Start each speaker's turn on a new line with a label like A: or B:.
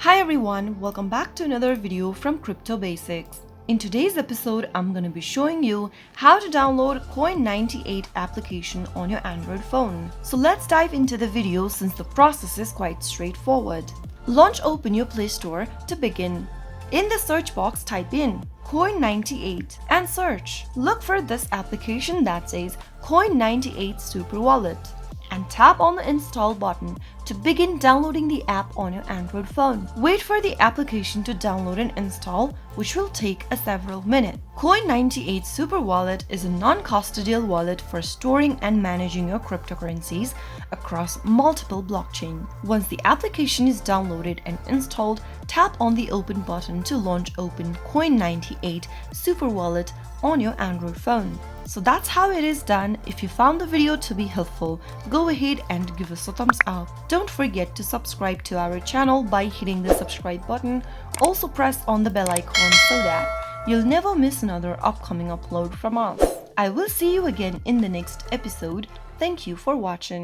A: Hi everyone, welcome back to another video from Crypto Basics. In today's episode, I'm going to be showing you how to download Coin98 application on your Android phone. So let's dive into the video since the process is quite straightforward. Open your Play Store to begin. In the search box, type in Coin98 and search. Look for this application that says Coin98 Super Wallet and tap on the install button to begin downloading the app on your Android phone. Wait for the application to download and install, which will take several minutes. Coin98 Super Wallet is a non-custodial wallet for storing and managing your cryptocurrencies across multiple blockchains. Once the application is downloaded and installed, tap on the Open button to launch Open Coin98 Super Wallet on your Android phone. So that's how it is done. If you found the video to be helpful, go ahead and give us a thumbs up. Don't forget to subscribe to our channel by hitting the subscribe button. Also press on the bell icon so that you'll never miss another upcoming upload from us. I will see you again in the next episode. Thank you for watching.